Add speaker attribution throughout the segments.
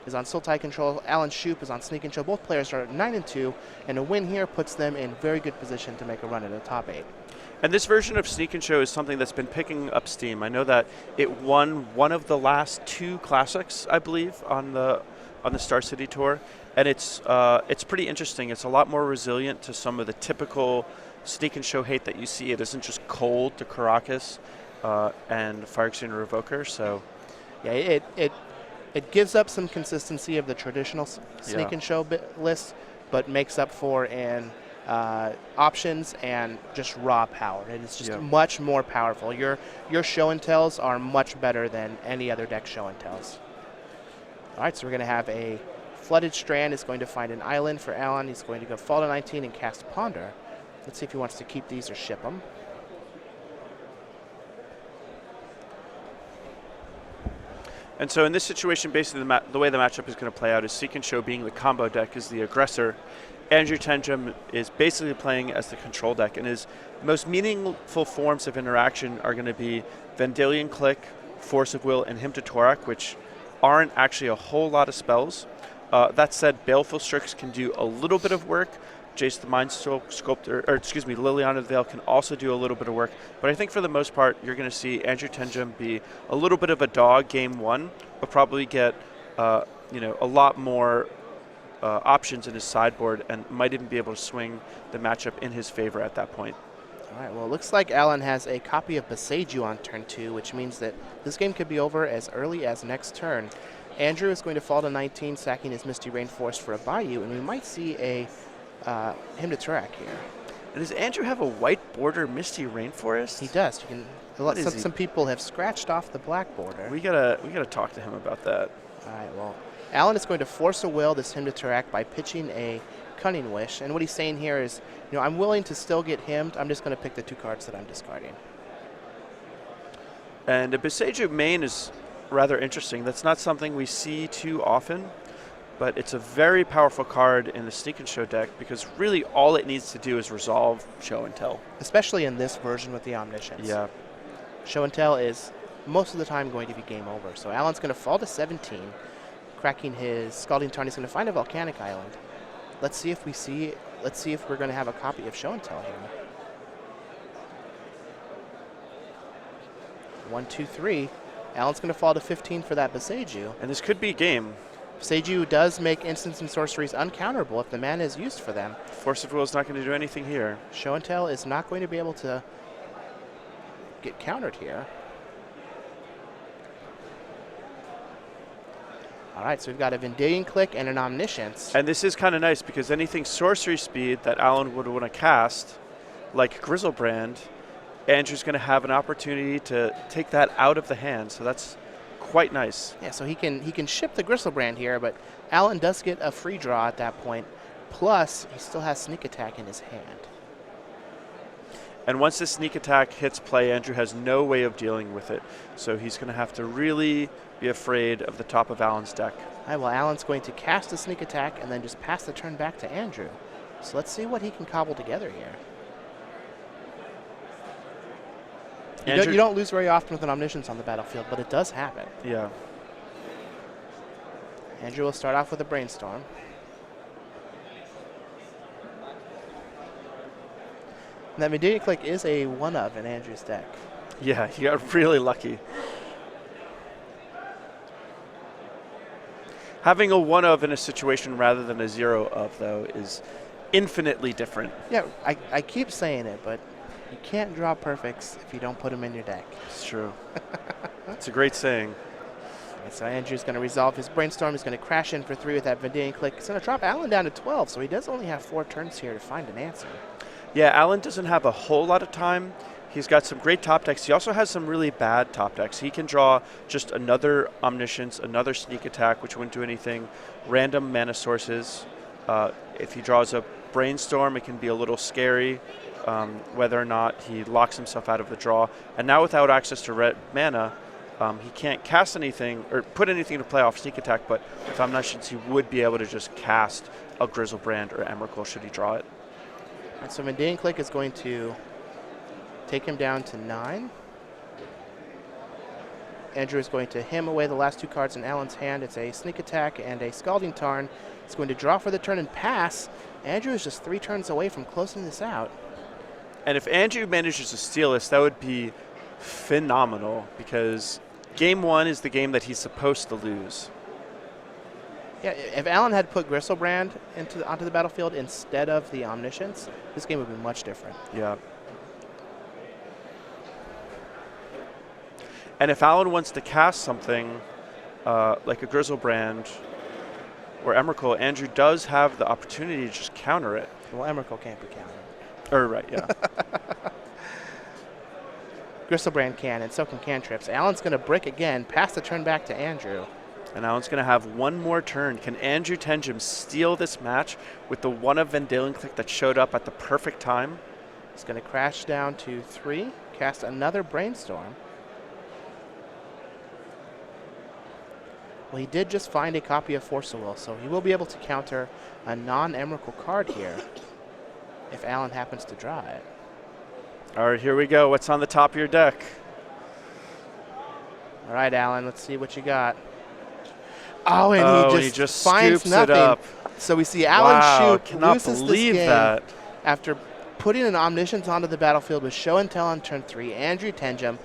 Speaker 1: is on Sultai control. Alan Shupe is on Sneak and Show. Both players are 9-2, and a win here puts them in very good position to make a run at the top 8.
Speaker 2: And this version of Sneak and Show is something that's been picking up steam. I know that it won one of the last 2 classics, I believe, on the Star City Tour, and it's pretty interesting. It's a lot more resilient to some of the typical Sneak and Show hate that you see. It isn't just cold to Caracas and Fire Extinguisher Revoker. So,
Speaker 1: yeah, it gives up some consistency of the traditional Sneak and Show list, but makes up for in options and just raw power. It is just much more powerful. Your show and tells are much better than any other deck show and tells. All right, so we're going to have a Flooded Strand is going to find an island for Alan. He's going to go fall to 19 and cast Ponder. Let's see if he wants to keep these or ship them.
Speaker 2: And so in this situation, basically the way the matchup is going to play out is Seek and Show being the combo deck is the aggressor. Andrew Tenjum is basically playing as the control deck, and his most meaningful forms of interaction are going to be Vendilion Click, Force of Will, and Hymn to Torak, which aren't actually a whole lot of spells. That said, Baleful Strix can do a little bit of work. Jace the Mind Sculptor, or excuse me, Liliana the Veil can also do a little bit of work. But I think for the most part, you're going to see Andrew Tenjum be a little bit of a dog game 1, but probably get a lot more options in his sideboard and might even be able to swing the matchup in his favor at that point.
Speaker 1: All right, well, it looks like Alan has a copy of Beseju on turn 2, which means that this game could be over as early as next turn. Andrew is going to fall to 19, sacking his Misty Rainforest for a Bayou, and we might see a Hymn to Torak here.
Speaker 2: And does Andrew have a white border Misty Rainforest?
Speaker 1: He does. You can. Some people have scratched off the black border.
Speaker 2: We gotta talk to him about that.
Speaker 1: All right, well, Alan is going to force a will this Hymn to Torak by pitching a Cunning Wish, and what he's saying here is, I'm willing to still get hymned. I'm just going to pick the 2 cards that I'm discarding.
Speaker 2: And a Beseju main is rather interesting. That's not something we see too often, but it's a very powerful card in the Sneak and Show deck because really all it needs to do is resolve Show and Tell.
Speaker 1: Especially in this version with the Omniscience.
Speaker 2: Yeah.
Speaker 1: Show and Tell is most of the time going to be game over. So Alan's going to fall to 17, cracking his Scalding Tarn. He's going to find a Volcanic Island. Let's see if we're going to have a copy of Show and Tell here. 1, 2, 3. Alan's going to fall to 15 for that Beseju.
Speaker 2: And this could be game.
Speaker 1: Beseju does make instants and sorceries uncounterable if the mana is used for them.
Speaker 2: Force of Will is not going to do anything here.
Speaker 1: Show and Tell is not going to be able to get countered here. All right, so we've got a Vendilion Click and an Omniscience.
Speaker 2: And this is kind of nice because anything sorcery speed that Alan would want to cast, like Grizzlebrand, Andrew's going to have an opportunity to take that out of the hand. So that's quite nice.
Speaker 1: Yeah, so he can ship the Grizzlebrand here, but Alan does get a free draw at that point. Plus, he still has Sneak Attack in his hand.
Speaker 2: And once this Sneak Attack hits play, Andrew has no way of dealing with it. So he's going to have to really be afraid of the top of Alan's deck.
Speaker 1: All right, well, Alan's going to cast a Sneak Attack and then just pass the turn back to Andrew. So let's see what he can cobble together here. You don't lose very often with an Omniscience on the battlefield, but it does happen.
Speaker 2: Yeah.
Speaker 1: Andrew will start off with a Brainstorm. And that Vendilion Click is a 1-of in Andrew's deck.
Speaker 2: Yeah, he got really lucky. Having a 1-of in a situation rather than a 0-of, though, is infinitely different.
Speaker 1: Yeah, I keep saying it, but you can't draw perfects if you don't put them in your deck.
Speaker 2: It's true. It's a great saying.
Speaker 1: Right, so Andrew's going to resolve his Brainstorm. He's going to crash in for 3 with that Vendilion Click. He's going to drop Alan down to 12, so he does only have 4 turns here to find an answer.
Speaker 2: Yeah, Alan doesn't have a whole lot of time. He's got some great top decks. He also has some really bad top decks. He can draw just another Omniscience, another Sneak Attack, which wouldn't do anything, random mana sources. If he draws a Brainstorm, it can be a little scary. Whether or not he locks himself out of the draw. And now without access to red mana, he can't cast anything or put anything to play off Sneak Attack, but with Omniscience he would be able to just cast a Grizzlebrand or Emrakul should he draw it.
Speaker 1: And so Vendilion Click is going to take him down to 9. Andrew is going to him away the last 2 cards in Alan's hand. It's a Sneak Attack and a Scalding Tarn. He's going to draw for the turn and pass. Andrew is just 3 turns away from closing this out.
Speaker 2: And if Andrew manages to steal this, that would be phenomenal, because game 1 is the game that he's supposed to lose.
Speaker 1: Yeah, if Alan had put Gristlebrand onto the battlefield instead of the Omniscience, this game would be much different.
Speaker 2: Yeah. And if Alan wants to cast something like a Grizzlebrand or Emrakul, Andrew does have the opportunity to just counter it.
Speaker 1: Well, Emrakul can't be countered.
Speaker 2: Right, yeah.
Speaker 1: Gristlebrand can, and so can cantrips. Alan's going to brick again, pass the turn back to Andrew.
Speaker 2: And Alan's going to have one more turn. Can Andrew Tenjum steal this match with the one of Vendilion Click that showed up at the perfect time?
Speaker 1: He's going to crash down to 3, cast another Brainstorm. Well, he did just find a copy of Force of Will, so he will be able to counter a non-Emrakul card here if Alan happens to draw it.
Speaker 2: All right, here we go. What's on the top of your deck?
Speaker 1: All right, Alan, let's see what you got. Oh, and he just finds
Speaker 2: scoops
Speaker 1: nothing.
Speaker 2: it up.
Speaker 1: So we see Alan Shupe
Speaker 2: cannot
Speaker 1: loses
Speaker 2: believe
Speaker 1: this game
Speaker 2: that.
Speaker 1: after putting an Omniscience onto the battlefield with Show and Tell on turn 3. Andrew Tenjum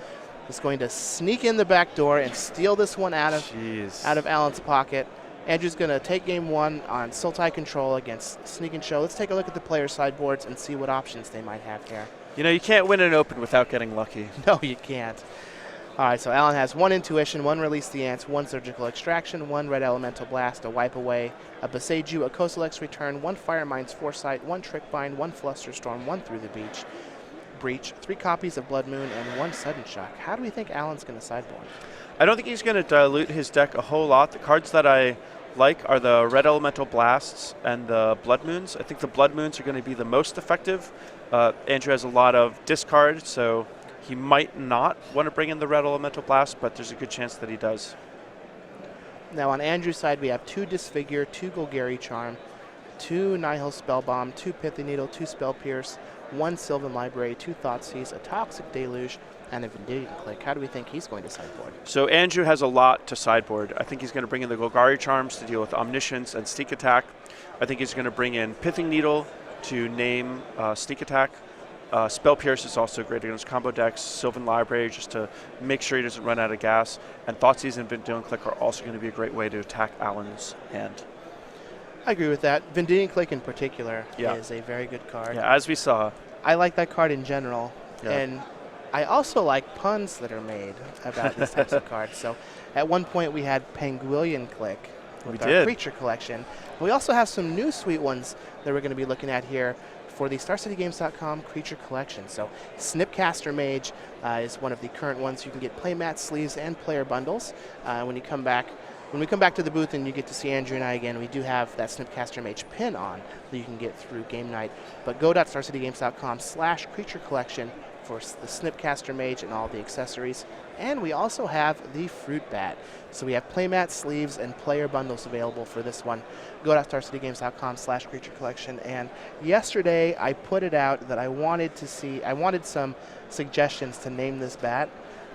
Speaker 1: is going to sneak in the back door and steal this one out of Alan's pocket. Andrew's going to take game 1 on Sultai control against Sneak and Show. Let's take a look at the player sideboards and see what options they might have here.
Speaker 2: You know, you can't win an open without getting lucky.
Speaker 1: No, you can't. All right, so Alan has 1 Intuition, 1 Release the Ants, 1 Surgical Extraction, 1 Red Elemental Blast, a Wipe Away, a Beseju, a Coastal X Return, 1 Firemind's Foresight, 1 Trickbind, 1 Flusterstorm, 1 Through the Breach, 3 copies of Blood Moon, and 1 Sudden Shock. How do we think Alan's going to sideboard?
Speaker 2: I don't think he's going to dilute his deck a whole lot. The cards that I like are the Red Elemental Blasts and the Blood Moons. I think the Blood Moons are going to be the most effective. Andrew has a lot of discard, so he might not want to bring in the Red Elemental Blast, but there's a good chance that he does.
Speaker 1: Now on Andrew's side, we have 2 Disfigure, 2 Golgari Charm, 2 Nihil Spellbomb, 2 Pithy Needle, 2 Spell Pierce, 1 Sylvan Library, 2 Thoughtseize, a Toxic Deluge, and a Vendilion Click. How do we think he's going to sideboard?
Speaker 2: So Andrew has a lot to sideboard. I think he's going to bring in the Golgari Charms to deal with Omniscience and Sneak Attack. I think he's going to bring in Pithing Needle to name Sneak Attack. Spell Pierce is also great against combo decks. Sylvan Library, just to make sure he doesn't run out of gas. And Thoughtseize and Vendilion Click are also going to be a great way to attack Alan's hand.
Speaker 1: I agree with that. Vendilion Click in particular is a very good card.
Speaker 2: Yeah, as we saw.
Speaker 1: I like that card in general.
Speaker 2: Yeah.
Speaker 1: And I also like puns that are made about these types of cards. So at one point we had Penguillion Click with our creature collection. We also have some new sweet ones that we're going to be looking at here for the StarCityGames.com creature collection. So Snipcaster Mage is one of the current ones. You can get playmat, sleeves, and player bundles. When we come back to the booth and you get to see Andrew and I again, we do have that Snipcaster Mage pin on that you can get through game night. But go.starcitygames.com/creature collection for the Snipcaster Mage and all the accessories. And we also have the Fruit Bat. So we have playmat, sleeves, and player bundles available for this one. Go.starcitygames.com/creature collection. And yesterday I put it out that I wanted some suggestions to name this bat.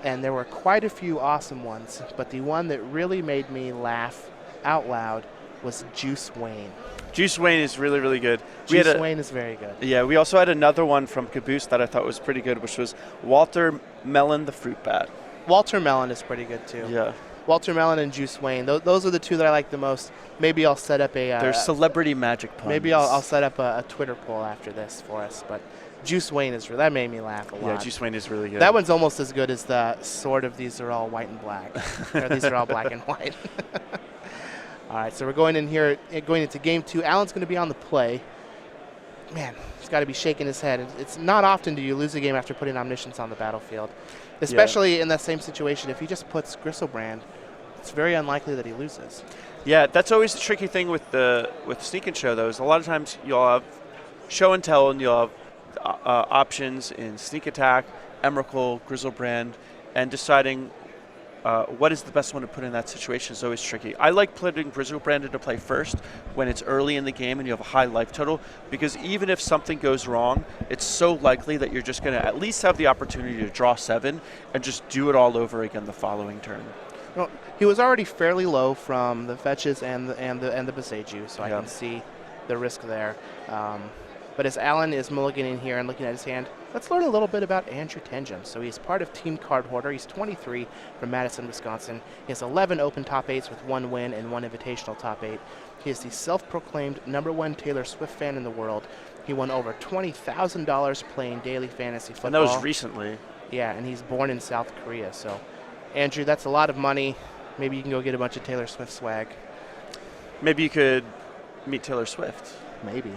Speaker 1: And there were quite a few awesome ones, but the one that really made me laugh out loud was Juice Wayne.
Speaker 2: Juice Wayne is really, really good.
Speaker 1: Juice Wayne is very good.
Speaker 2: Yeah, we also had another one from Caboose that I thought was pretty good, which was Walter Melon the Fruit Bat.
Speaker 1: Walter Melon is pretty good too.
Speaker 2: Yeah.
Speaker 1: Walter Melon and Juice Wayne. Those are the 2 that I like the most. Maybe I'll set up a...
Speaker 2: They're celebrity magic puns.
Speaker 1: Maybe I'll set up a Twitter poll after this for us, but Juice Wayne that made me laugh a lot.
Speaker 2: Yeah, Juice Wayne is really good.
Speaker 1: That one's almost as good as the Sword of These Are All White and Black. Or These Are All Black and White. All right, so we're going into game 2. Alan's going to be on the play. Man, he's got to be shaking his head. It's not often do you lose a game after putting Omniscience on the battlefield, especially in that same situation. If he just puts Gristlebrand, it's very unlikely that he loses.
Speaker 2: Yeah, that's always the tricky thing with Sneak and Show, though, is a lot of times you'll have Show and Tell, and you'll have options in Sneak Attack, Emrakul, Grizzlebrand, and deciding what is the best one to put in that situation is always tricky. I like putting Griselbrand into play first when it's early in the game and you have a high life total, because even if something goes wrong, it's so likely that you're just going to at least have the opportunity to draw 7 and just do it all over again the following turn.
Speaker 1: Well, he was already fairly low from the fetches and the Boseiju, so I can see the risk there. But as Alan is mulliganing here and looking at his hand, let's learn a little bit about Andrew Tenjum. So he's part of Team Card Hoarder. He's 23 from Madison, Wisconsin. He has 11 Open top 8s with 1 win and 1 Invitational top 8. He is the self-proclaimed #1 Taylor Swift fan in the world. He won over $20,000 playing daily fantasy football.
Speaker 2: And that was recently.
Speaker 1: Yeah, and he's born in South Korea. So, Andrew, that's a lot of money. Maybe you can go get a bunch of Taylor Swift swag.
Speaker 2: Maybe you could meet Taylor Swift.
Speaker 1: Maybe.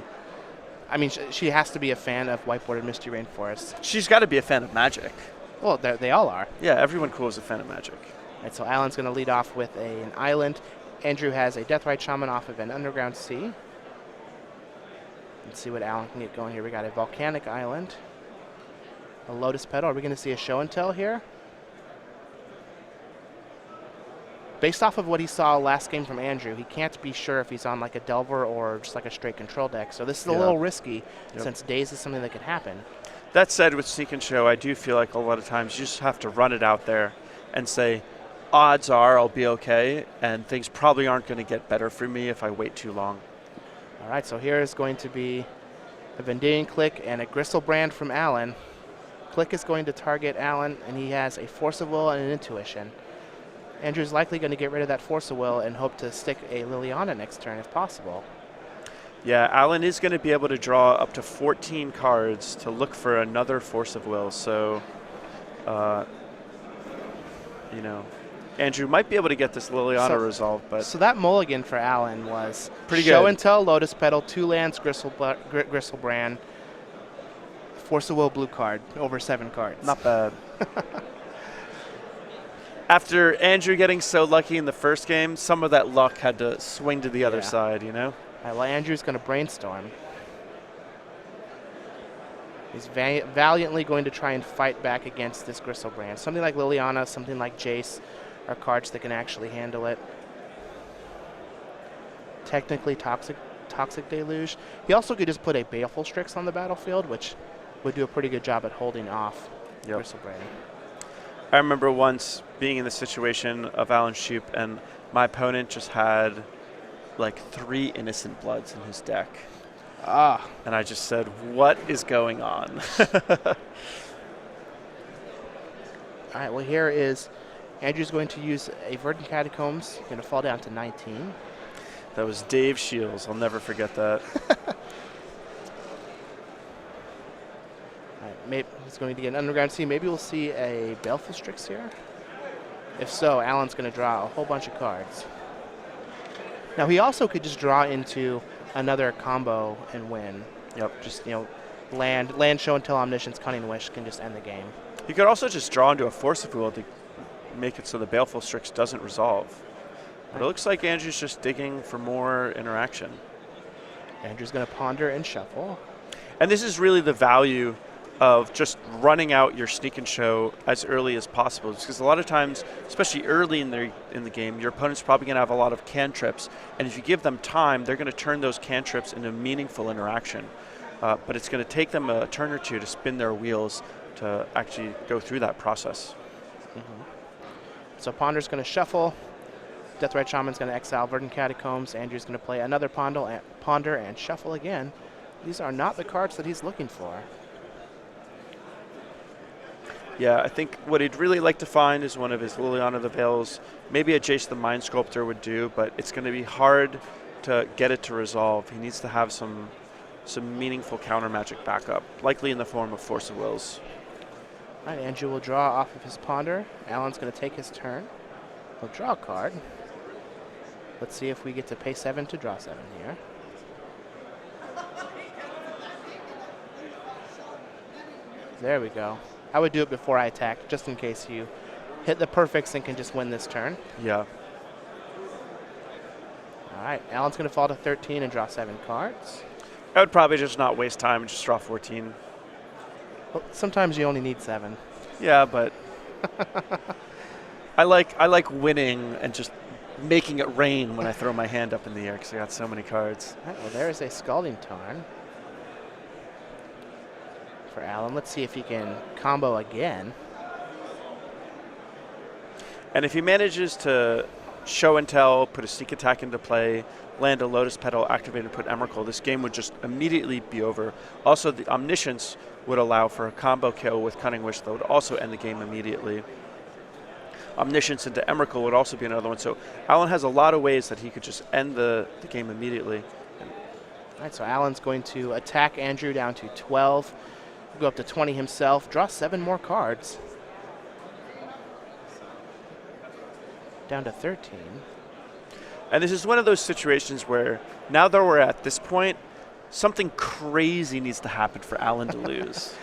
Speaker 1: I mean, she has to be a fan of Whiteboarded Mystery Rainforest.
Speaker 2: She's got to be a fan of Magic.
Speaker 1: Well, they all are.
Speaker 2: Yeah, everyone cool is a fan of Magic.
Speaker 1: Right, so Alan's going to lead off with an island. Andrew has a Deathrite Shaman off of an Underground Sea. Let's see what Alan can get going here. We got a Volcanic Island, a Lotus Petal. Are we going to see a Show and Tell here? Based off of what he saw last game from Andrew, he can't be sure if he's on like a Delver or just like a straight control deck. So this is a little risky since Daze is something that could happen.
Speaker 2: That said, with Sneak and Show, I do feel like a lot of times you just have to run it out there and say, odds are I'll be okay, and things probably aren't going to get better for me if I wait too long.
Speaker 1: All right, so here is going to be a Vendanian Click and a Griselbrand from Alan. Click is going to target Alan, and he has a Force of Will and an Intuition. Andrew's likely going to get rid of that Force of Will and hope to stick a Liliana next turn if possible.
Speaker 2: Yeah, Alan is going to be able to draw up to 14 cards to look for another Force of Will. So, you know, Andrew might be able to get this Liliana resolved. But
Speaker 1: so that mulligan for Alan was
Speaker 2: pretty
Speaker 1: Show
Speaker 2: good.
Speaker 1: and Tell, Lotus Petal, 2 lands, Griselbrand, Force of Will blue card, over 7 cards.
Speaker 2: Not bad. After Andrew getting so lucky in the first game, some of that luck had to swing to the other side, you know?
Speaker 1: All right, well, Andrew's going to Brainstorm. He's valiantly going to try and fight back against this Griselbrand. Something like Liliana, something like Jace are cards that can actually handle it. Technically Toxic Deluge. He also could just put a Baleful Strix on the battlefield, which would do a pretty good job at holding off Griselbrand.
Speaker 2: I remember once being in the situation of Alan Shupe, and my opponent just had like 3 Innocent Bloods in his deck. And I just said, what is going on?
Speaker 1: All right, well, here is Andrew's going to use a Verdant Catacombs, going to fall down to 19.
Speaker 2: That was Dave Shields. I'll never forget that.
Speaker 1: Maybe he's going to get an Underground Sea. Maybe we'll see a Baleful Strix here. If so, Alan's going to draw a whole bunch of cards. Now, he also could just draw into another combo and win.
Speaker 2: Yep.
Speaker 1: Just, you know, land, Show and Tell, Omniscience, Cunning Wish can just end the game.
Speaker 2: He could also just draw into a Force of Will to make it so the Baleful Strix doesn't resolve. But it looks like Andrew's just digging for more interaction.
Speaker 1: Andrew's going to Ponder and Shuffle.
Speaker 2: And this is really the value of just running out your Sneak and Show as early as possible. Because a lot of times, especially early in the game, your opponent's probably going to have a lot of cantrips. And if you give them time, they're going to turn those cantrips into meaningful interaction. But it's going to take them a turn or two to spin their wheels to actually go through that process.
Speaker 1: So Ponder's going to Shuffle. Deathrite Shaman's going to exile Verdant Catacombs. Andrew's going to play another Ponder and Shuffle again. These are not the cards that he's looking for.
Speaker 2: Yeah, I think what he'd really like to find is one of his Liliana the Veils. Maybe a Jace the Mind Sculptor would do, but it's going to be hard to get it to resolve. He needs to have some meaningful counter magic backup, likely in the form of Force of Wills.
Speaker 1: All right, Andrew will draw off of his Ponder. Alan's going to take his turn. He'll draw a card. Let's see if we get to pay 7 to draw 7 here. There we go. I would do it before I attack, just in case you hit the perfects and can just win this turn.
Speaker 2: Yeah.
Speaker 1: All right, Alan's going to fall to 13 and draw 7 cards.
Speaker 2: I would probably just not waste time and just draw 14.
Speaker 1: Well, sometimes you only need 7.
Speaker 2: Yeah, but I like winning and just making it rain when I throw my hand up in the air because I got so many cards.
Speaker 1: All right, well, there is a Scalding Tarn for Alan. Let's see if he can combo again.
Speaker 2: And if he manages to show and tell, put a sneak attack into play, land a Lotus Petal, activate and put Emrakul, this game would just immediately be over. Also, the Omniscience would allow for a combo kill with Cunning Wish that would also end the game immediately. Omniscience into Emrakul would also be another one. So Alan has a lot of ways that he could just end the game immediately.
Speaker 1: All right, so Alan's going to attack Andrew down to 12, go up to 20 himself, draw 7 more cards. Down to 13.
Speaker 2: And this is one of those situations where now that we're at this point, something crazy needs to happen for Alan to lose.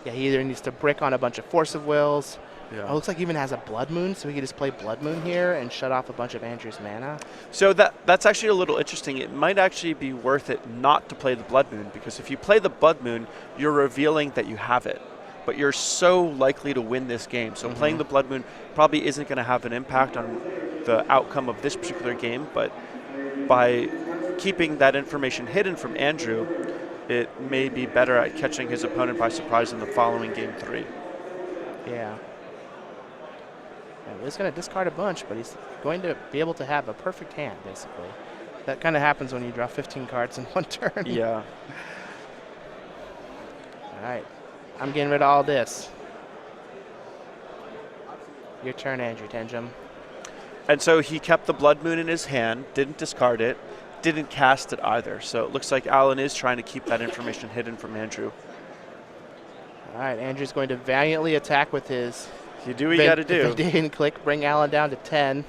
Speaker 1: Yeah, he either needs to brick on a bunch of Force of Wills.
Speaker 2: Yeah.
Speaker 1: Oh, it looks like he even has a Blood Moon, so he could just play Blood Moon here and shut off a bunch of Andrew's mana.
Speaker 2: So that's actually a little interesting. It might actually be worth it not to play the Blood Moon, because if you play the Blood Moon, you're revealing that you have it. But you're so likely to win this game. So playing the Blood Moon probably isn't going to have an impact on the outcome of this particular game, but by keeping that information hidden from Andrew, it may be better at catching his opponent by surprise in the following game 3.
Speaker 1: Yeah. He's going to discard a bunch, but he's going to be able to have a perfect hand, basically. That kind of happens when you draw 15 cards in one turn.
Speaker 2: Yeah.
Speaker 1: All right. I'm getting rid of all this. Your turn, Andrew Tenjum.
Speaker 2: And so he kept the Blood Moon in his hand, didn't discard it, didn't cast it either. So it looks like Alan is trying to keep that information hidden from Andrew.
Speaker 1: All right, Andrew's going to valiantly attack with his...
Speaker 2: You do what you got to do.
Speaker 1: Vendanian Click, bring Alan down to 10.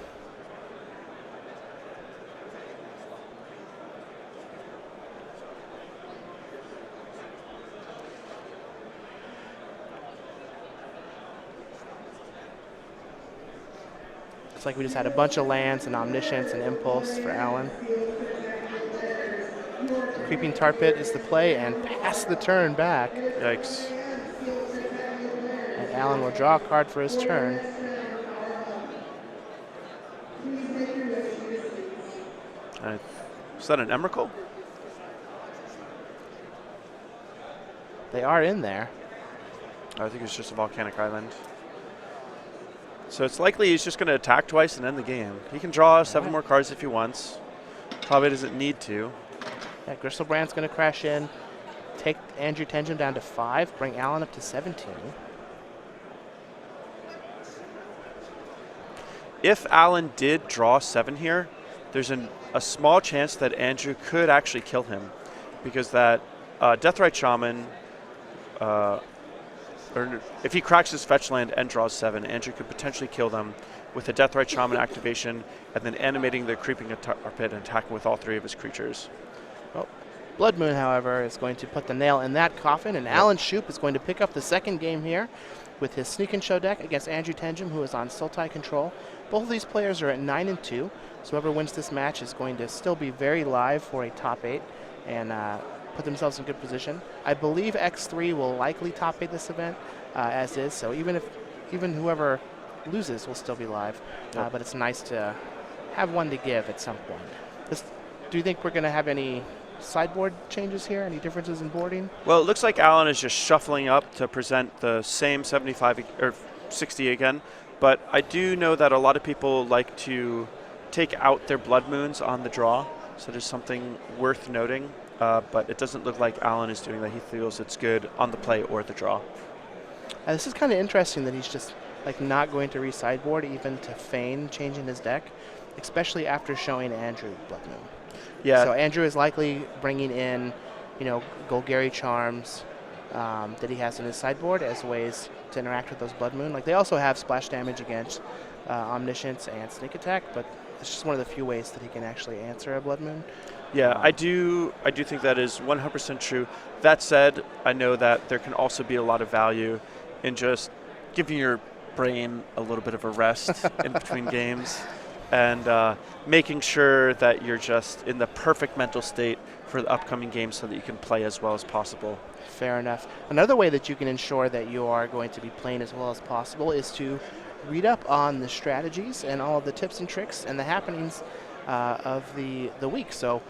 Speaker 1: Looks like we just had a bunch of lands and Omniscience and Impulse for Alan. Creeping Tar Pit is the play and pass the turn back.
Speaker 2: Yikes.
Speaker 1: And Alan will draw a card for his turn.
Speaker 2: Is that an Emrakul?
Speaker 1: They are in there.
Speaker 2: I think it's just a Volcanic Island. So it's likely he's just going to attack twice and end the game. He can draw 7 more cards if he wants. Probably doesn't need to.
Speaker 1: Yeah, Gristlebrand's going to crash in, take Andrew Tenjum down to 5, bring Alan up to 17.
Speaker 2: If Alan did draw 7 here, there's a small chance that Andrew could actually kill him, because that Deathrite Shaman, or if he cracks his fetch land and draws 7, Andrew could potentially kill them with a Deathrite Shaman activation and then animating the Creeping Tar Pit and attacking with all 3 of his creatures.
Speaker 1: Well, Blood Moon, however, is going to put the nail in that coffin, and Alan Shupe is going to pick up the second game here with his Sneak and Show deck against Andrew Tenjum, who is on Sultai control. Both of these players are at 9-2, so whoever wins this match is going to still be very live for a top 8 and put themselves in good position. I believe X3 will likely top 8 this event as is, so even whoever loses will still be live.
Speaker 2: Yep.
Speaker 1: But it's nice to have one to give at some point. Do you think we're going to have any sideboard changes here? Any differences in boarding?
Speaker 2: Well, it looks like Alan is just shuffling up to present the same 75 or 60 again. But I do know that a lot of people like to take out their Blood Moons on the draw. So there's something worth noting. But it doesn't look like Alan is doing that. He feels it's good on the play or the draw.
Speaker 1: This is kind of interesting that he's just not going to re-sideboard even to feign changing his deck, especially after showing Andrew Blood Moon.
Speaker 2: Yeah.
Speaker 1: So Andrew is likely bringing in, Golgari Charms that he has in his sideboard as ways to interact with those Blood Moon. They also have splash damage against Omniscience and Sneak Attack, but it's just one of the few ways that he can actually answer a Blood Moon.
Speaker 2: Yeah, I do think that is 100% true. That said, I know that there can also be a lot of value in just giving your brain a little bit of a rest in between games and making sure that you're just in the perfect mental state for the upcoming games so that you can play as well as possible.
Speaker 1: Fair enough. Another way that you can ensure that you are going to be playing as well as possible is to read up on the strategies and all of the tips and tricks and the happenings of the week. So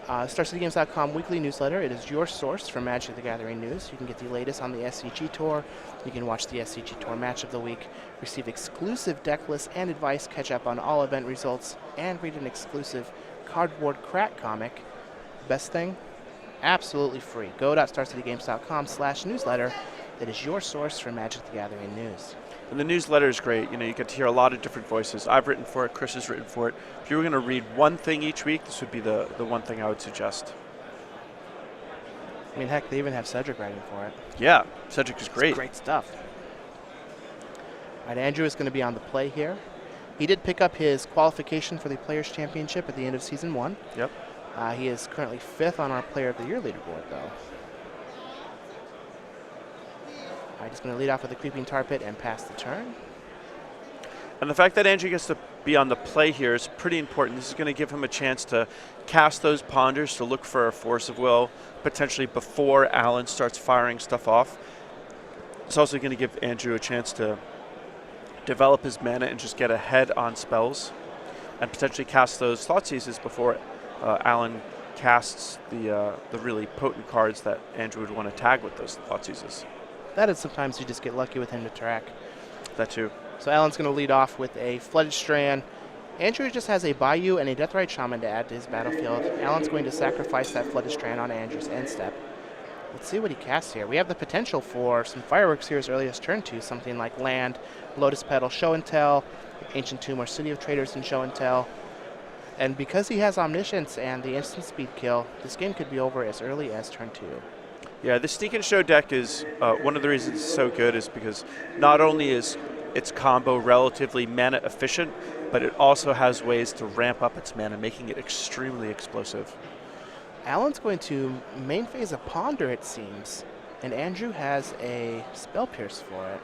Speaker 1: StarCityGames.com weekly newsletter. It is your source for Magic the Gathering news. You can get the latest on the SCG Tour. You can watch the SCG Tour match of the week, receive exclusive deck lists and advice, catch up on all event results, and read an exclusive cardboard crack comic. Best thing? Absolutely free. Go.starcitygames.com/newsletter. That is your source for Magic the Gathering news.
Speaker 2: And the newsletter is great. You get to hear a lot of different voices. I've written for it. Chris has written for it. If you were going to read one thing each week, this would be the one thing I would suggest.
Speaker 1: I mean, heck, they even have Cedric writing for it.
Speaker 2: Yeah, Cedric is great.
Speaker 1: It's great stuff. All right, Andrew is going to be on the play here. He did pick up his qualification for the Players' Championship at the end of Season 1.
Speaker 2: Yep.
Speaker 1: He is currently 5th on our Player of the Year leaderboard, though. All right, he's going to lead off with a Creeping Tar Pit and pass the turn.
Speaker 2: And the fact that Andrew gets to be on the play here is pretty important. This is going to give him a chance to cast those ponders to look for a Force of Will, potentially before Alan starts firing stuff off. It's also going to give Andrew a chance to develop his mana and just get ahead on spells and potentially cast those Thoughtseizes before Alan casts the really potent cards that Andrew would want to tag with those Thoughtseizes.
Speaker 1: That is sometimes you just get lucky with him to track.
Speaker 2: That too.
Speaker 1: So Alan's going to lead off with a Flooded Strand. Andrew just has a Bayou and a Deathrite Shaman to add to his battlefield. Alan's going to sacrifice that Flooded Strand on Andrew's end step. Let's see what he casts here. We have the potential for some fireworks here as early as turn 2, something like Land, Lotus Petal, Show and Tell, Ancient Tomb or City of Traders in Show and Tell. And because he has Omniscience and the instant speed kill, this game could be over as early as turn 2.
Speaker 2: Yeah, the Sneak and Show deck is one of the reasons it's so good is because not only is its combo relatively mana efficient, but it also has ways to ramp up its mana, making it extremely explosive.
Speaker 1: Alan's going to main phase a Ponder, it seems, and Andrew has a Spell Pierce for it.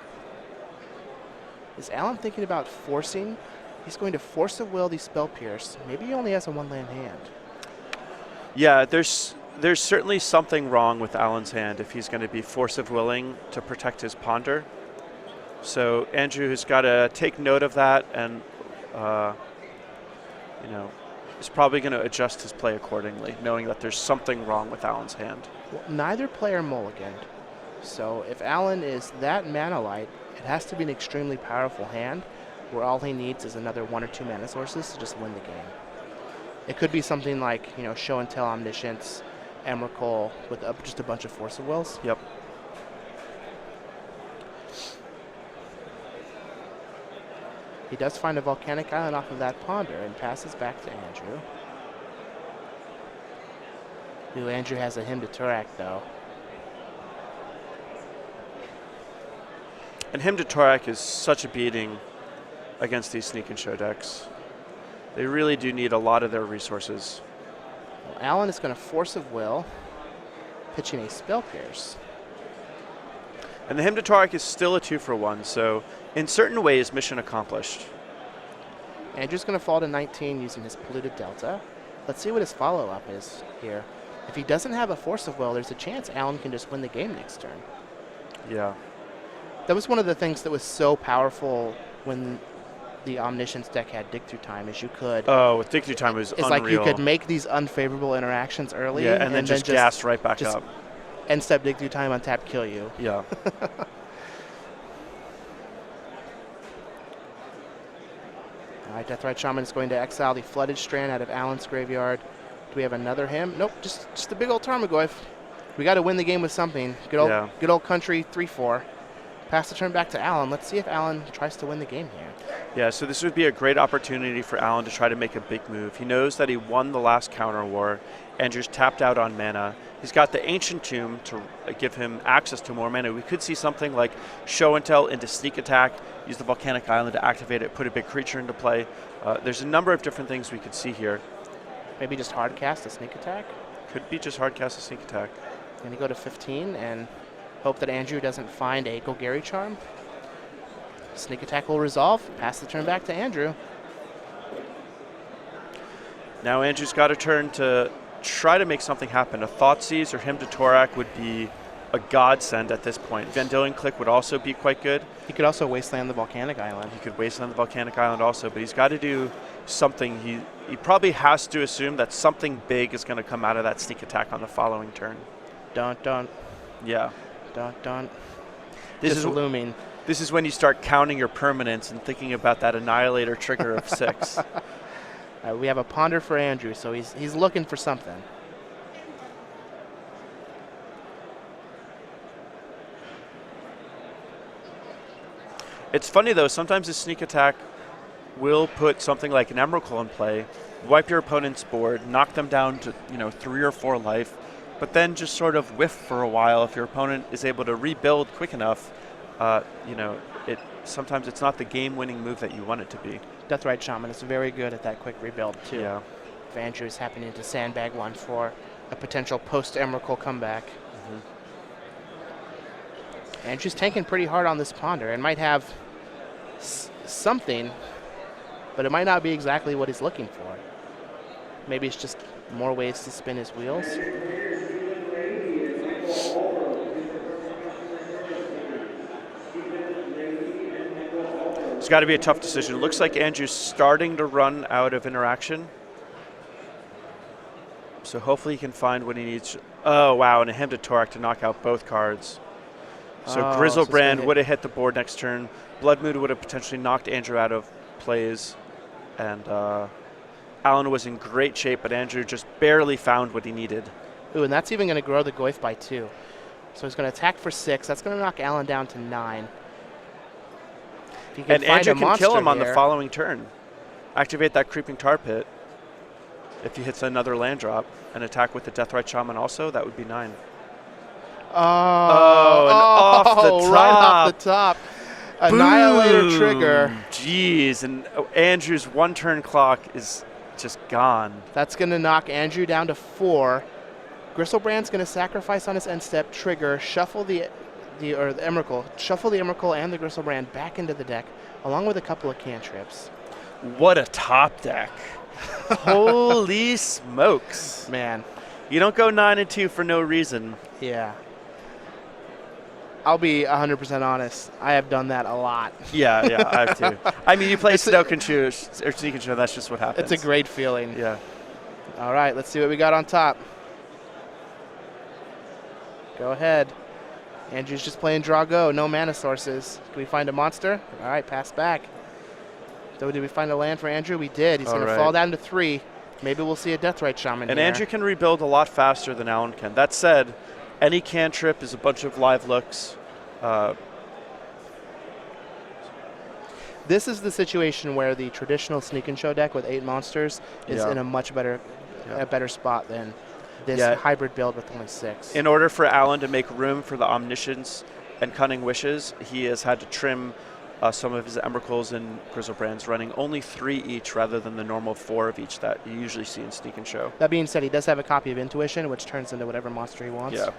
Speaker 1: Is Alan thinking about forcing? He's going to Force of Will the Spell Pierce. Maybe he only has a 1-land hand.
Speaker 2: Yeah, there's certainly something wrong with Alan's hand if he's going to be Force of Willing to protect his Ponder. So Andrew has got to take note of that and, is probably going to adjust his play accordingly, knowing that there's something wrong with Alan's hand.
Speaker 1: Well, neither player mulliganed. So if Alan is that mana light, it has to be an extremely powerful hand where all he needs is another 1 or 2 mana sources to just win the game. It could be something like, Show and Tell, Omniscience, Emrakul with just a bunch of Force of Wills.
Speaker 2: Yep.
Speaker 1: He does find a Volcanic Island off of that Ponder and passes back to Andrew. Andrew has a Hymn to Turak, though.
Speaker 2: And Hymn to Turak is such a beating against these Sneak and Show decks. They really do need a lot of their resources.
Speaker 1: Well, Alan is going to Force of Will, pitching a Spell Pierce.
Speaker 2: And the Hymn to Turak is still a 2-for-1, so in certain ways, mission accomplished.
Speaker 1: Andrew's going to fall to 19 using his Polluted Delta. Let's see what his follow-up is here. If he doesn't have a Force of Will, there's a chance Alan can just win the game next turn.
Speaker 2: Yeah.
Speaker 1: That was one of the things that was so powerful when the Omniscience deck had Dig Through Time, is you could...
Speaker 2: Oh, with Dig Through Time was unreal.
Speaker 1: It's like you could make these unfavorable interactions early.
Speaker 2: Yeah, and then just gas right back up.
Speaker 1: End step Dig Through Time, untap, kill you.
Speaker 2: Yeah.
Speaker 1: All right, Deathrite Shaman is going to exile the Flooded Strand out of Alan's graveyard. Do we have another hymn? Nope, just a big old Tarmogoyf. We got to win the game with something. Good old country 3-4. Pass the turn back to Alan. Let's see if Alan tries to win the game here.
Speaker 2: Yeah, so this would be a great opportunity for Alan to try to make a big move. He knows that he won the last counter war. Andrew's tapped out on mana. He's got the Ancient Tomb to give him access to more mana. We could see something like Show and Tell into Sneak Attack, use the Volcanic Island to activate it, put a big creature into play. There's a number of different things we could see here.
Speaker 1: Maybe just hard cast a Sneak Attack?
Speaker 2: Could be just hard cast a Sneak Attack.
Speaker 1: Going to go to 15 and hope that Andrew doesn't find a Golgari Charm. Sneak Attack will resolve. Pass the turn back to Andrew.
Speaker 2: Now Andrew's got a turn to try to make something happen. A Thoughtseize or Hymn to Turak would be a godsend at this point. Vendilion Click would also be quite good.
Speaker 1: He could also wasteland the Volcanic Island.
Speaker 2: He could wasteland the Volcanic Island also, but he's got to do something. He probably has to assume that something big is going to come out of that sneak attack on the following turn.
Speaker 1: Dun dun.
Speaker 2: Yeah.
Speaker 1: Dun dun.
Speaker 2: This is
Speaker 1: looming.
Speaker 2: This is when you start counting your permanents and thinking about that Annihilator trigger of 6.
Speaker 1: We have a ponder for Andrew, so he's looking for something.
Speaker 2: It's funny though, sometimes a sneak attack will put something like an Emrakul in play, wipe your opponent's board, knock them down to 3 or 4 life, but then just sort of whiff for a while. If your opponent is able to rebuild quick enough, sometimes it's not the game-winning move that you want it to be.
Speaker 1: Deathrite Shaman is very good at that quick rebuild too.
Speaker 2: Yeah.
Speaker 1: If Andrew is happening to sandbag one for a potential post-Emrakul comeback. Andrew's tanking pretty hard on this ponder and might have something, but it might not be exactly what he's looking for. Maybe it's just more ways to spin his wheels.
Speaker 2: It's got to be a tough decision. It looks like Andrew's starting to run out of interaction. So hopefully he can find what he needs. Oh, wow, and a Hymn to Torak to knock out both cards. So Grizzlebrand would have hit the board next turn. Bloodmoon would have potentially knocked Andrew out of plays. And Alan was in great shape, but Andrew just barely found what he needed.
Speaker 1: Ooh, and that's even going to grow the Goyf by 2. So he's going to attack for 6. That's going to knock Alan down to 9.
Speaker 2: And Andrew can kill him on the following turn. Activate that Creeping Tar Pit. If he hits another land drop and attack with the Deathrite Shaman also, that would be 9.
Speaker 1: Off the top. Right off the top. Annihilator
Speaker 2: Boom.
Speaker 1: Trigger.
Speaker 2: Jeez, and Andrew's 1-turn clock is just gone.
Speaker 1: That's going to knock Andrew down to 4. Gristlebrand's going to sacrifice on his end step, trigger, shuffle the Emrakul, shuffle the Emrakul and the Gristlebrand back into the deck, along with a couple of cantrips.
Speaker 2: What a top deck. Holy smokes.
Speaker 1: Man.
Speaker 2: You don't go 9-2 for no reason.
Speaker 1: Yeah. I'll be 100% honest. I have done that a lot.
Speaker 2: Yeah, I have too. I mean, you play Snow Control or Sneak Control, that's just what happens.
Speaker 1: It's a great feeling.
Speaker 2: Yeah.
Speaker 1: All right, let's see what we got on top. Go ahead. Andrew's just playing draw go, no mana sources. Can we find a monster? All right, pass back. So did we find a land for Andrew? We did. He's going to fall down to 3. Maybe we'll see a Deathrite Shaman
Speaker 2: And
Speaker 1: here.
Speaker 2: Andrew can rebuild a lot faster than Alan can. That said, any cantrip is a bunch of live looks.
Speaker 1: This is the situation where the traditional Sneak and Show deck with 8 monsters is in a much better, better spot than this hybrid build with only 6.
Speaker 2: In order for Alan to make room for the Omniscience and Cunning Wishes, he has had to trim some of his Emrakuls and Grizzlebrands, running only 3 each rather than the normal 4 of each that you usually see in Sneak and Show.
Speaker 1: That being said, he does have a copy of Intuition, which turns into whatever monster he wants.
Speaker 2: Yeah.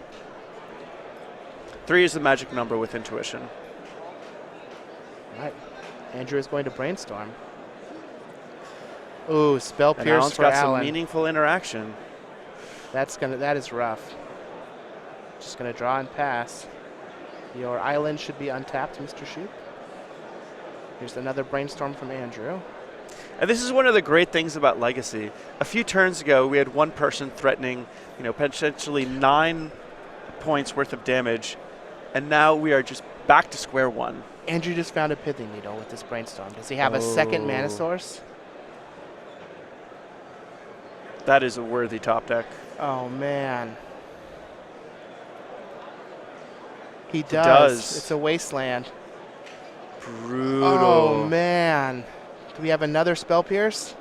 Speaker 2: 3 is the magic number with Intuition.
Speaker 1: All right. Andrew is going to Brainstorm. Ooh, Spell
Speaker 2: And
Speaker 1: Pierce
Speaker 2: Alan's
Speaker 1: for
Speaker 2: got
Speaker 1: Alan.
Speaker 2: some meaningful interaction.
Speaker 1: That is rough. Just going to draw and pass. Your island should be untapped, Mr. Shupe. Here's another Brainstorm from Andrew.
Speaker 2: And this is one of the great things about Legacy. A few turns ago, we had one person threatening, potentially 9 points worth of damage, and now we are just back to square one.
Speaker 1: Andrew just found a Pithing Needle with this Brainstorm. Does he have a second mana source?
Speaker 2: That is a worthy top deck.
Speaker 1: Oh, man. He does. It's a Wasteland.
Speaker 2: Brutal.
Speaker 1: Oh, man. Do we have another Spell Pierce?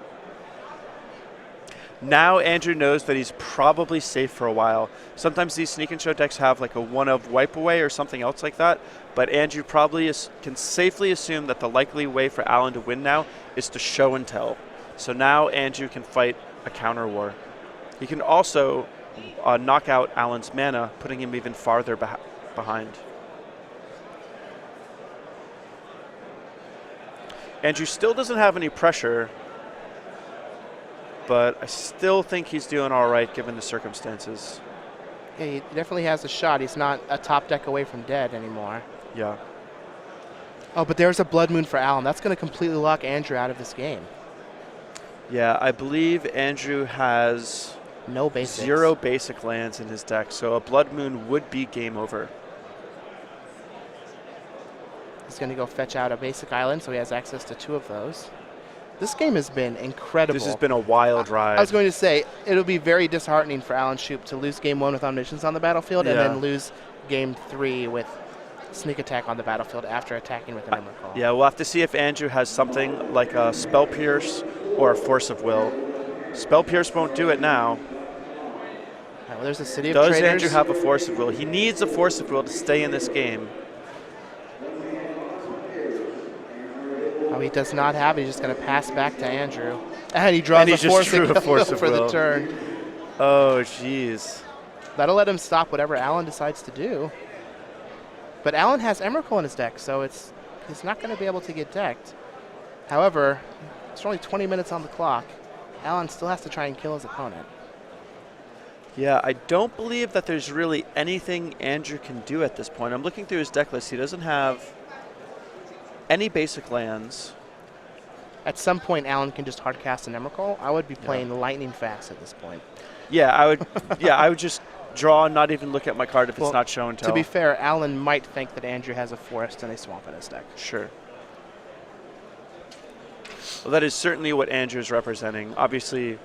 Speaker 2: Now Andrew knows that he's probably safe for a while. Sometimes these Sneak and Show decks have like a 1-of Wipe Away or something else like that, but Andrew probably can safely assume that the likely way for Alan to win now is to Show and Tell. So now Andrew can fight a counter war. He can also knock out Alan's mana, putting him even farther behind. Andrew still doesn't have any pressure, but I still think he's doing all right given the circumstances.
Speaker 1: Yeah, he definitely has a shot. He's not a top deck away from dead anymore.
Speaker 2: Yeah.
Speaker 1: Oh, but there's a Blood Moon for Alan. That's going to completely lock Andrew out of this game.
Speaker 2: Yeah, I believe Andrew has
Speaker 1: no basics.
Speaker 2: 0 basic lands in his deck, so a Blood Moon would be game over.
Speaker 1: He's going to go fetch out a basic island, so he has access to 2 of those. This game has been incredible.
Speaker 2: This has been a wild ride.
Speaker 1: I was going to say, it'll be very disheartening for Alan Shupe to lose game 1 with Omniscience on the battlefield and then lose game 3 with Sneak Attack on the battlefield after attacking with an Emrakul.
Speaker 2: Yeah, we'll have to see if Andrew has something like a Spell Pierce or a Force of Will. Spell Pierce won't do it now.
Speaker 1: All right, well, there's a City of
Speaker 2: Does
Speaker 1: Traders.
Speaker 2: Andrew have a Force of Will? He needs a Force of Will to stay in this game.
Speaker 1: Oh, he does not have it. He's just going to pass back to Andrew. And he draws a Force of Will the turn.
Speaker 2: Oh, jeez.
Speaker 1: That'll let him stop whatever Alan decides to do. But Alan has Emrakul in his deck, so he's not going to be able to get decked. However, it's only 20 minutes on the clock. Alan still has to try and kill his opponent.
Speaker 2: Yeah, I don't believe that there's really anything Andrew can do at this point. I'm looking through his deck list. He doesn't have any basic lands.
Speaker 1: At some point, Alan can just hardcast an Emrakul. I would be playing lightning fast at this point.
Speaker 2: Yeah, I would. Yeah, I would just draw, not even look at my card if it's not show and tell.
Speaker 1: To be fair, Alan might think that Andrew has a forest and a swamp in his deck.
Speaker 2: Sure. Well, that is certainly what Andrew is representing. Obviously,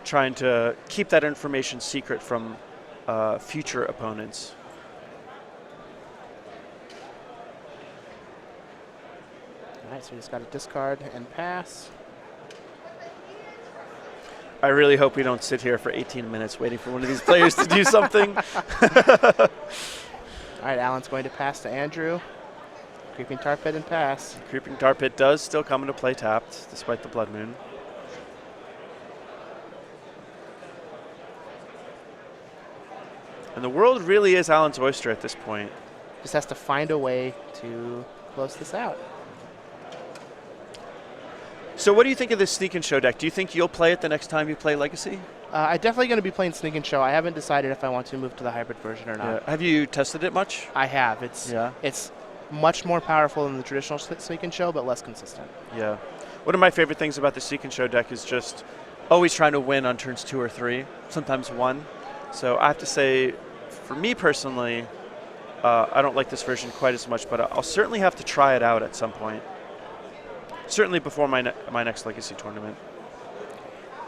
Speaker 2: trying to keep that information secret from future opponents.
Speaker 1: All right, so we just got to discard and pass.
Speaker 2: I really hope we don't sit here for 18 minutes waiting for one of these players to do something.
Speaker 1: All right, Alan's going to pass to Andrew. Creeping Tar Pit and pass.
Speaker 2: Creeping Tar Pit does still come into play tapped, despite the Blood Moon. And the world really is Alan's oyster at this point.
Speaker 1: Just has to find a way to close this out.
Speaker 2: So what do you think of this Sneak and Show deck? Do you think you'll play it the next time you play Legacy?
Speaker 1: I'm definitely going to be playing Sneak and Show. I haven't decided if I want to move to the hybrid version or not.
Speaker 2: Yeah. Have you tested it much?
Speaker 1: I have. It's much more powerful than the traditional Sneak and Show, but less consistent.
Speaker 2: Yeah. One of my favorite things about the Sneak and Show deck is just always trying to win on turns 2 or 3, sometimes 1. So I have to say, for me personally, I don't like this version quite as much, but I'll certainly have to try it out at some point. Certainly before my next Legacy tournament.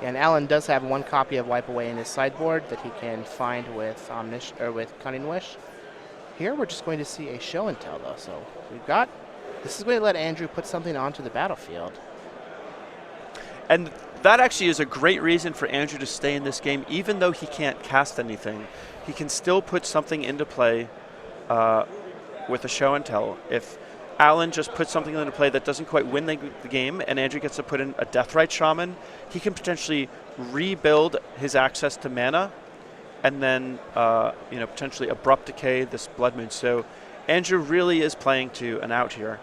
Speaker 1: And Alan does have 1 copy of Wipe Away in his sideboard that he can find with Cunning Wish. Here we're just going to see a Show and Tell, though. So this is going to let Andrew put something onto the battlefield.
Speaker 2: And that actually is a great reason for Andrew to stay in this game, even though he can't cast anything. He can still put something into play with a Show and Tell. If Alan just puts something into play that doesn't quite win the game, and Andrew gets to put in a Deathrite Shaman, he can potentially rebuild his access to mana, and then potentially Abrupt Decay this Blood Moon. So Andrew really is playing to an out here.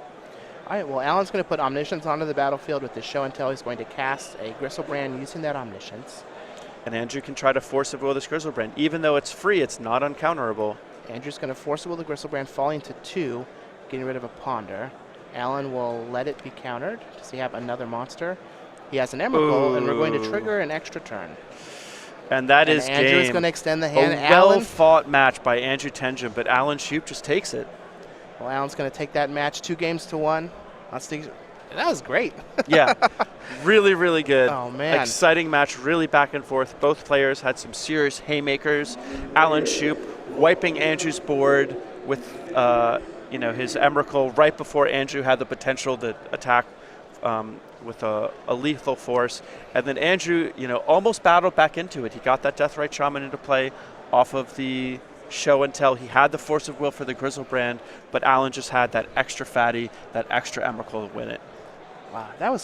Speaker 1: All right, well, Alan's going to put Omniscience onto the battlefield with his Show and Tell. He's going to cast a Gristlebrand using that Omniscience.
Speaker 2: And Andrew can try to Force of Will this Gristlebrand. Even though it's free, it's not uncounterable.
Speaker 1: Andrew's going to Force of Will the Gristlebrand, falling to 2. Getting rid of a Ponder. Alan will let it be countered. Does he have another monster? He has an Emrakul, and we're going to trigger an extra turn.
Speaker 2: And that is
Speaker 1: Andrew is
Speaker 2: game.
Speaker 1: going to extend the hand.
Speaker 2: A well-fought match by Andrew Tenjum, but Alan Shupe just takes it.
Speaker 1: Well, Alan's going to take that match 2 games to 1. That was great.
Speaker 2: Yeah, really, really good.
Speaker 1: Oh, man.
Speaker 2: Exciting match, really back and forth. Both players had some serious haymakers. Alan Shupe wiping Andrew's board with his Emrakul right before Andrew had the potential to attack with a lethal force. And then Andrew, almost battled back into it. He got that Deathrite Shaman into play off of the Show and Tell. He had the Force of Will for the Grizzlebrand, but Alan just had that extra fatty, that extra Emrakul to win it.
Speaker 1: Wow, that was